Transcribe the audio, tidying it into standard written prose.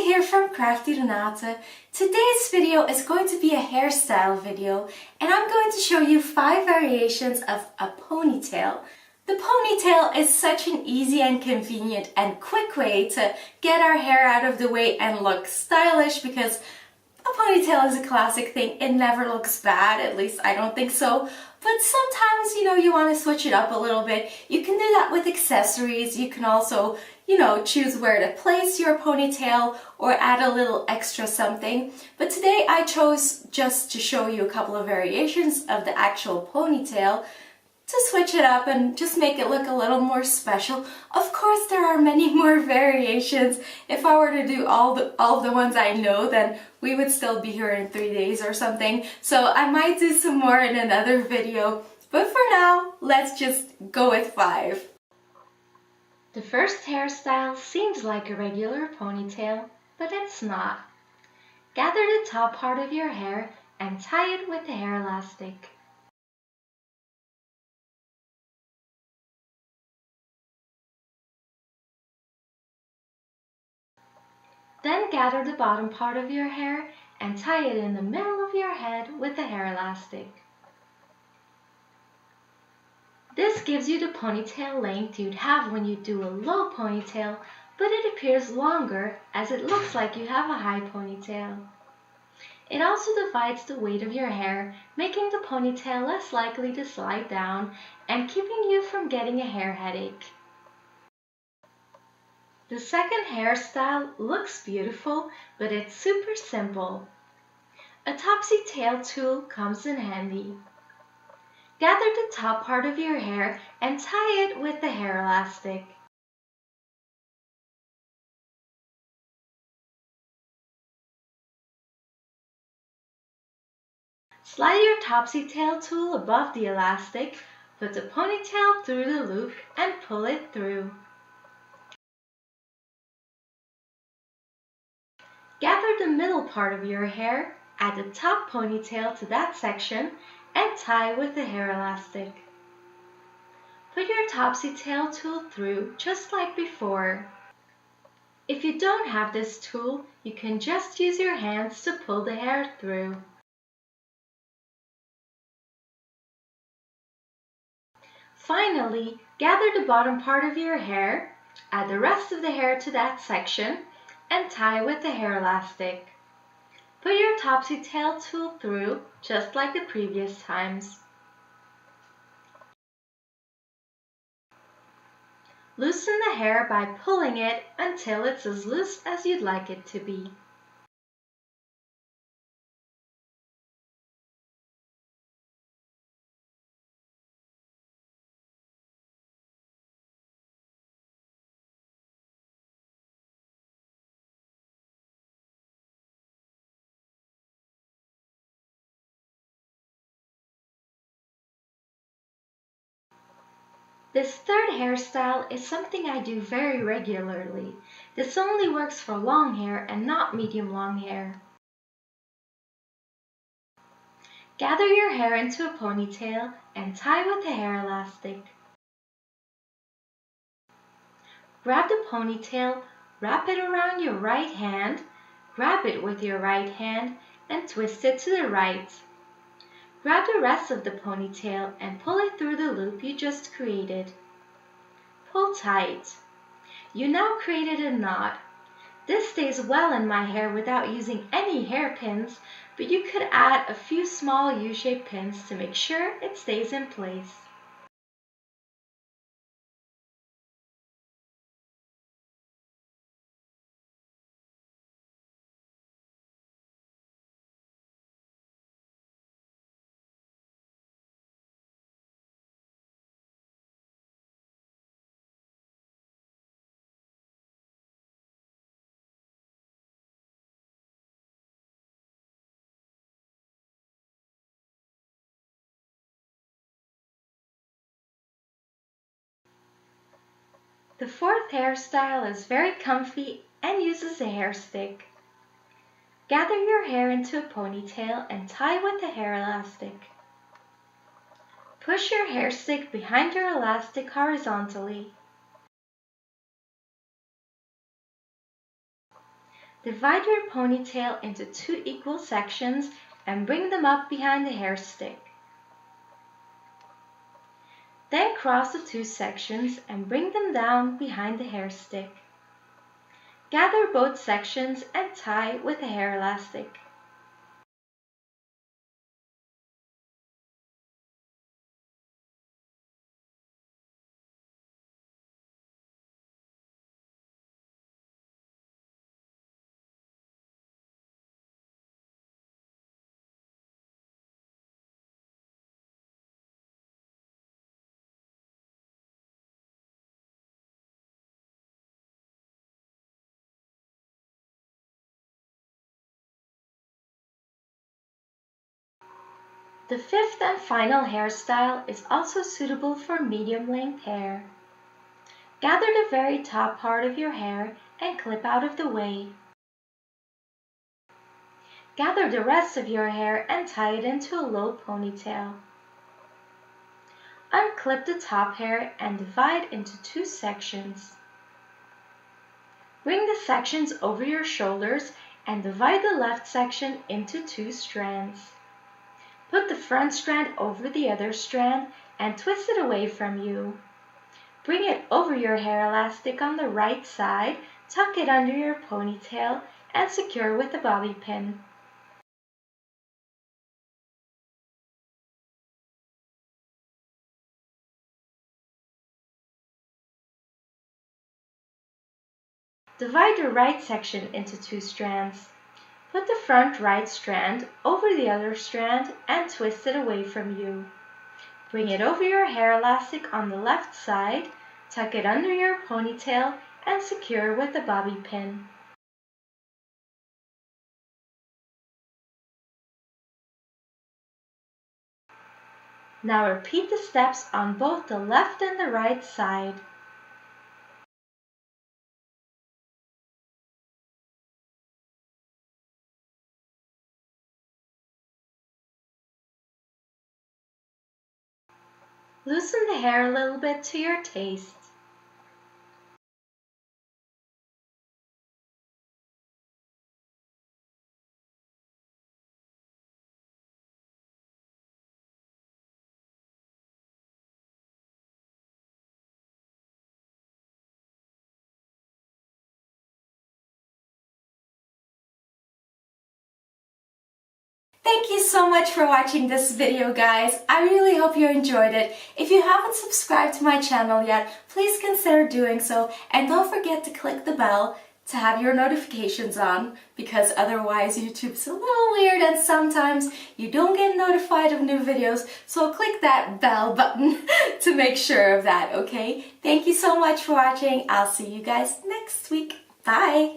here from Crafty Renate. Today's video is going to be a hairstyle video and I'm going to show you 5 variations of a ponytail. The ponytail is such an easy and convenient and quick way to get our hair out of the way and look stylish because a ponytail is a classic thing. It never looks bad, at least I don't think so. But sometimes, you want to switch it up a little bit. You can do that with accessories. You can also, choose where to place your ponytail or add a little extra something. But today I chose just to show you a couple of variations of the actual ponytail to switch it up and just make it look a little more special. Of course, there are many more variations. If I were to do all of the ones I know, then we would still be here in 3 days or something. So I might do some more in another video. But for now, let's just go with 5. The first hairstyle seems like a regular ponytail, but it's not. Gather the top part of your hair and tie it with a hair elastic. Then gather the bottom part of your hair and tie it in the middle of your head with a hair elastic. This gives you the ponytail length you'd have when you do a low ponytail, but it appears longer as it looks like you have a high ponytail. It also divides the weight of your hair, making the ponytail less likely to slide down and keeping you from getting a hair headache. The second hairstyle looks beautiful, but it's super simple. A Topsy tail tool comes in handy. Gather the top part of your hair and tie it with the hair elastic. Slide your Topsy tail tool above the elastic, put the ponytail through the loop and pull it through. Gather the middle part of your hair, add the top ponytail to that section, and tie with the hair elastic. Put your Topsy tail tool through just like before. If you don't have this tool, you can just use your hands to pull the hair through. Finally, gather the bottom part of your hair, add the rest of the hair to that section, and tie with the hair elastic. Put your Topsy tail tool through just like the previous times. Loosen the hair by pulling it until it's as loose as you'd like it to be. This third hairstyle is something I do very regularly. This only works for long hair and not medium long hair. Gather your hair into a ponytail and tie with a hair elastic. Grab the ponytail, wrap it around your right hand, grab it with your right hand and twist it to the right. Grab the rest of the ponytail and pull it through the loop you just created. Pull tight. You now created a knot. This stays well in my hair without using any hairpins, but you could add a few small U-shaped pins to make sure it stays in place. The fourth hairstyle is very comfy and uses a hair stick. Gather your hair into a ponytail and tie with a hair elastic. Push your hair stick behind your elastic horizontally. Divide your ponytail into 2 equal sections and bring them up behind the hair stick. Then cross the 2 sections and bring them down behind the hair stick. Gather both sections and tie with a hair elastic. The 5th and final hairstyle is also suitable for medium-length hair. Gather the very top part of your hair and clip out of the way. Gather the rest of your hair and tie it into a low ponytail. Unclip the top hair and divide into 2 sections. Bring the sections over your shoulders and divide the left section into 2 strands. Put the front strand over the other strand and twist it away from you. Bring it over your hair elastic on the right side, tuck it under your ponytail, and secure with a bobby pin. Divide your right section into 2 strands. Put the front right strand over the other strand and twist it away from you. Bring it over your hair elastic on the left side, tuck it under your ponytail, and secure with a bobby pin. Now repeat the steps on both the left and the right side. Loosen the hair a little bit to your taste. Thank you so much for watching this video, guys. I really hope you enjoyed it. If you haven't subscribed to my channel yet, please consider doing so, and don't forget to click the bell to have your notifications on, because otherwise YouTube's a little weird and sometimes you don't get notified of new videos, so click that bell button to make sure of that, okay? Thank you so much for watching. I'll see you guys next week. Bye!